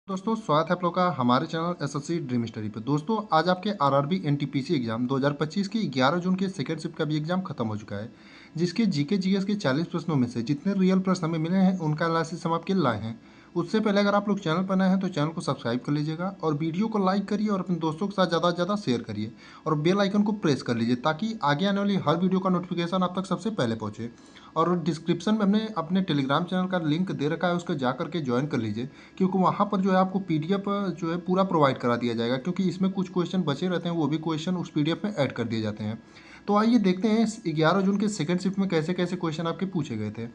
दोस्तों स्वागत है आप लोग का हमारे चैनल एसएससी ड्रीम स्टडी पे। दोस्तों आज आपके आरआरबी एनटीपीसी एग्जाम 2025 की 11 जून के सेकेंड शिफ्ट का भी एग्जाम खत्म हो चुका है, जिसके जीके जीएस के 40 प्रश्नों में से जितने रियल प्रश्न हमें मिले हैं उनका एनालिसिस हम आपके लाए हैं। उससे पहले अगर आप लोग चैनल पर नए हैं तो चैनल को सब्सक्राइब कर लीजिएगा और वीडियो को लाइक करिए और अपने दोस्तों के साथ ज़्यादा से ज़्यादा शेयर करिए और बेल आइकन को प्रेस कर लीजिए ताकि आगे आने वाली हर वीडियो का नोटिफिकेशन आप तक सबसे पहले पहुँचे। और डिस्क्रिप्शन में हमने अपने टेलीग्राम चैनल का लिंक दे रखा है, उसको जा करके ज्वाइन कर लीजिए क्योंकि वहाँ पर जो है आपको पीडीएफ जो है पूरा प्रोवाइड करा दिया जाएगा, क्योंकि इसमें कुछ क्वेश्चन बचे रहते हैं, वो भी क्वेश्चन उस पीडीएफ में ऐड कर दिए जाते हैं। तो आइए देखते हैं 11 जून के सेकंड शिफ्ट में कैसे कैसे क्वेश्चन आपके पूछे गए थे।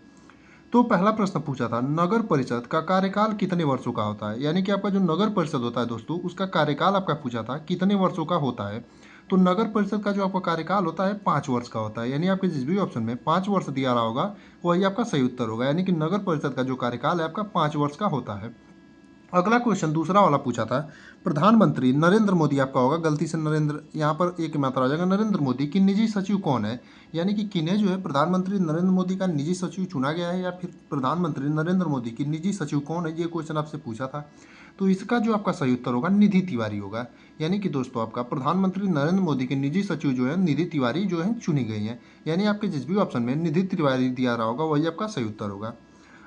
तो पहला प्रश्न पूछा था, नगर परिषद का कार्यकाल कितने वर्षों का होता है। यानी कि आपका जो नगर परिषद होता है दोस्तों, उसका कार्यकाल आपका पूछा था कितने वर्षों का होता है। तो नगर परिषद का जो आपका कार्यकाल होता है 5 वर्ष का होता है। यानी आपके जिस भी ऑप्शन में 5 वर्ष दिया रहा होगा वही आपका सही उत्तर होगा। यानी कि नगर परिषद का जो कार्यकाल है आपका 5 वर्ष का होता है। अगला क्वेश्चन दूसरा वाला पूछा था, प्रधानमंत्री नरेंद्र मोदी आपका होगा, गलती से नरेंद्र यहाँ पर एक मात्रा आ जाएगा, नरेंद्र मोदी की निजी सचिव कौन है। यानी कि किन्हें जो है प्रधानमंत्री नरेंद्र मोदी का निजी सचिव चुना गया है, या फिर प्रधानमंत्री नरेंद्र मोदी की निजी सचिव कौन है, ये क्वेश्चन आपसे पूछा था। तो इसका जो आपका सही उत्तर होगा निधि तिवारी होगा। यानी कि दोस्तों आपका प्रधानमंत्री नरेंद्र मोदी के निजी सचिव जो है निधि तिवारी जो है चुनी गई हैं। यानी आपके जिस भी ऑप्शन में निधि तिवारी दिया रहा होगा वही आपका सही उत्तर होगा।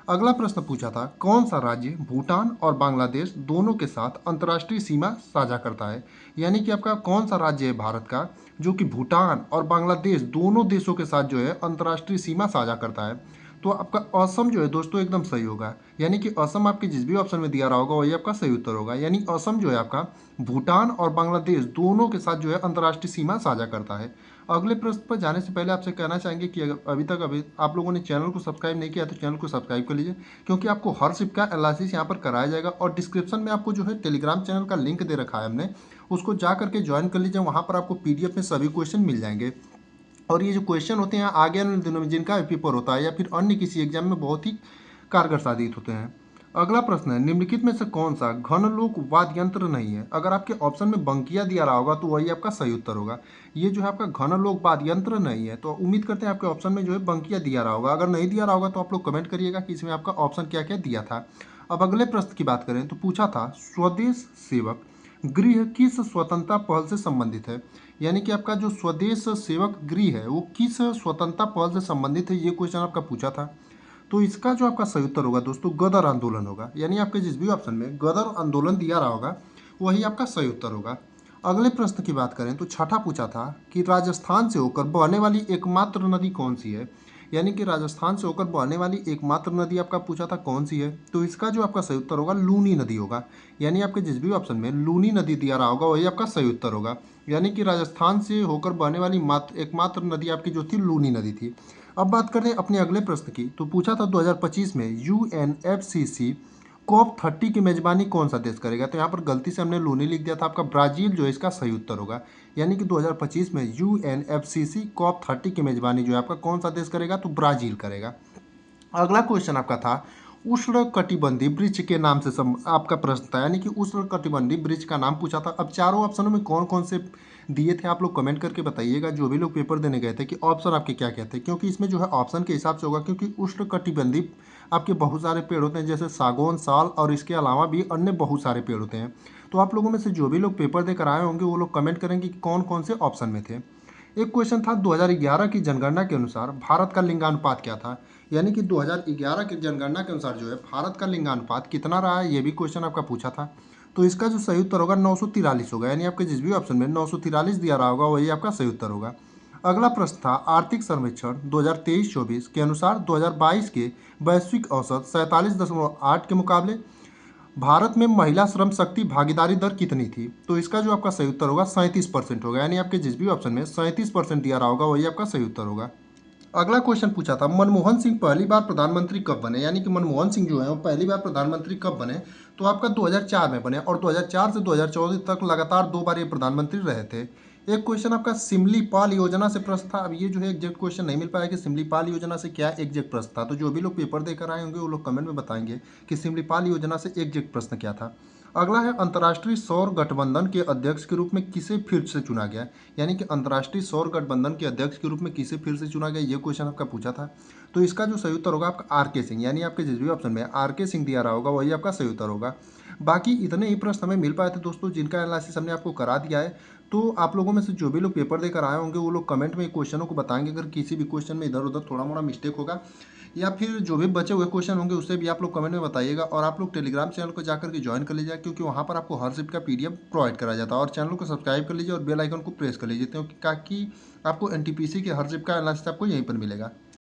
अगला प्रश्न पूछा था, कौन सा राज्य भूटान और बांग्लादेश दोनों के साथ अंतर्राष्ट्रीय सीमा साझा करता है। यानी कि आपका कौन सा राज्य है भारत का जो कि भूटान और बांग्लादेश दोनों देशों के साथ जो है अंतर्राष्ट्रीय सीमा साझा करता है। तो आपका असम जो है दोस्तों एकदम सही होगा। यानी कि असम आपके जिस भी ऑप्शन में दिया रहा होगा वही आपका सही उत्तर होगा। यानी असम जो है आपका भूटान और बांग्लादेश दोनों के साथ जो है अंतर्राष्ट्रीय सीमा साझा करता है। अगले प्रश्न पर जाने से पहले आपसे कहना चाहेंगे कि अगर अभी आप लोगों ने चैनल को सब्सक्राइब नहीं किया तो चैनल को सब्सक्राइब कर लीजिए, क्योंकि आपको हर शिफ्ट का एनालिसिस यहाँ पर कराया जाएगा। और डिस्क्रिप्शन में आपको जो है टेलीग्राम चैनल का लिंक दे रखा है हमने, उसको जा करके ज्वाइन कर लीजिए। वहाँ पर आपको पीडीएफ में सभी क्वेश्चन मिल जाएंगे। और ये जो क्वेश्चन होते हैं आगे आने दिनों में जिनका पेपर होता है या फिर अन्य किसी एग्जाम में बहुत ही कारगर साबित होते हैं। अगला प्रश्न है, निम्नलिखित में से कौन सा घनलोक वाद्य यंत्र नहीं है। अगर आपके ऑप्शन में बंकिया दिया रहा होगा तो वही आपका सही उत्तर होगा। ये जो है आपका घनलोक वाद्य यंत्र नहीं है। तो उम्मीद करते हैं आपके ऑप्शन में जो है बंकिया दिया रहा होगा। अगर नहीं दिया रहा होगा तो आप लोग कमेंट करिएगा कि इसमें आपका ऑप्शन क्या क्या दिया था। अब अगले प्रश्न की बात करें तो पूछा था, स्वदेश सेवक गृह किस स्वतंत्रता पहल से संबंधित है। यानी कि आपका जो स्वदेश सेवक गृह है वो किस स्वतंत्रता पहल से संबंधित है, ये क्वेश्चन आपका पूछा था। तो इसका जो आपका सही उत्तर होगा दोस्तों गदर आंदोलन होगा। यानी आपके जिस भी ऑप्शन में गदर आंदोलन दिया रहा होगा वही आपका सही उत्तर होगा। अगले प्रश्न की बात करें तो छठा पूछा था कि राजस्थान से होकर बहने वाली एकमात्र नदी कौन सी है। यानी कि राजस्थान से होकर बहने वाली एकमात्र नदी आपका पूछा था कौन सी है। तो इसका जो आपका सही उत्तर होगा लूनी नदी होगा। यानी आपके जिस भी ऑप्शन में लूनी नदी दिया रहा होगा वही आपका सही उत्तर होगा। यानी कि राजस्थान से होकर बहने वाली एकमात्र नदी आपकी जो थी लूनी नदी थी। अब बात करते हैं अपने अगले प्रश्न की। तो पूछा था 2025 में यूएनएफसीसी COP30 की मेजबानी कौन सा देश करेगा। तो यहाँ पर गलती से हमने लूनी लिख दिया था, आपका ब्राजील जो है इसका सही उत्तर होगा। यानी कि 2025 में यूएनएफसीसी COP30 की मेजबानी जो है आपका कौन सा देश करेगा, तो ब्राजील करेगा। अगला क्वेश्चन आपका था, उष्ण कटिबंधीय वृक्ष के नाम से आपका प्रश्न था। यानी कि उष्ण कटिबंधीय वृक्ष का नाम पूछा था। अब चारों ऑप्शनों में कौन कौन से दिए थे आप लोग कमेंट करके बताइएगा, जो भी लोग पेपर देने गए थे, कि ऑप्शन आपके क्या क्या थे। क्योंकि इसमें जो है ऑप्शन के हिसाब से होगा, क्योंकि उष्ण कटिबंधीय आपके बहुत सारे पेड़ होते हैं जैसे सागौन, साल और इसके अलावा भी अन्य बहुत सारे पेड़ होते हैं। तो आप लोगों में से जो भी लोग पेपर देकर आए होंगे वो लोग कमेंट करेंगे कि कौन कौन से ऑप्शन में थे। एक क्वेश्चन था, 2011 की जनगणना के अनुसार भारत का लिंगानुपात क्या था। यानी कि 2011 की जनगणना के अनुसार जो है भारत का लिंगानुपात कितना रहा है, ये भी क्वेश्चन आपका पूछा था। तो इसका जो सही उत्तर होगा 943 होगा। यानी आपके जिस भी ऑप्शन में 943 दिया रहा होगा वही आपका सही उत्तर होगा। अगला प्रश्न था, आर्थिक सर्वेक्षण 2023-24 के अनुसार 2022 के वैश्विक औसत 47.8 के मुकाबले भारत में महिला श्रम शक्ति भागीदारी दर कितनी थी। तो इसका जो आपका सही उत्तर होगा 37% होगा। यानी आपके जिस भी ऑप्शन में 37% दिया रहा होगा वही आपका सही उत्तर होगा। अगला क्वेश्चन पूछा था, मनमोहन सिंह पहली बार प्रधानमंत्री कब बने। यानी कि मनमोहन सिंह जो है वो पहली बार प्रधानमंत्री कब बने। तो आपका 2004 में बने और 2004 से 2014 तक लगातार 2 बार ये प्रधानमंत्री रहे थे। एक क्वेश्चन आपका सिमलीपाल योजना से प्रश्न था। अब ये जो है एग्जैक्ट क्वेश्चन नहीं मिल पाया कि सिमलीपाल योजना से क्या एग्जैक्ट प्रश्न था। तो जो भी लोग पेपर देकर आए होंगे वो लोग कमेंट में बताएंगे कि सिमलीपाल योजना से एग्जैक्ट प्रश्न क्या था। अगला है, अंतर्राष्ट्रीय सौर गठबंधन के अध्यक्ष के रूप में किसे फिर से चुना गया। यानी कि अंतर्राष्ट्रीय सौर गठबंधन के अध्यक्ष के रूप में किसे फिर से चुना गया, ये क्वेश्चन आपका पूछा था। तो इसका जो सही उत्तर होगा आपका आर के सिंह। यानी आपके जिस भी ऑप्शन में आर के सिंह दिया रहा होगा वही आपका सही उत्तर होगा। बाकी इतने ही प्रश्न हमें मिल पाए थे दोस्तों, जिनका एनालिसिस हमने आपको करा दिया है। तो आप लोगों में से जो भी लोग पेपर देकर आए होंगे वो लोग कमेंट में क्वेश्चनों को बताएंगे। अगर किसी भी क्वेश्चन में इधर उधर थोड़ा मोड़ा मिस्टेक होगा या फिर जो भी बचे हुए क्वेश्चन होंगे उससे भी आप लोग कमेंट में बताइएगा। और आप लोग टेलीग्राम चैनल को जाकर के ज्वाइन कर लीजिए, क्योंकि वहाँ पर आपको हर शिफ्ट का पीडीएफ प्रोवाइड कराया जाता है। और चैनल को सब्सक्राइब कर लीजिए और बेल आइकन को प्रेस कर लीजिए, क्योंकि ताकि आपको एनटीपीसी के हर शिफ्ट का एनालिसिस आपको यहीं पर मिलेगा।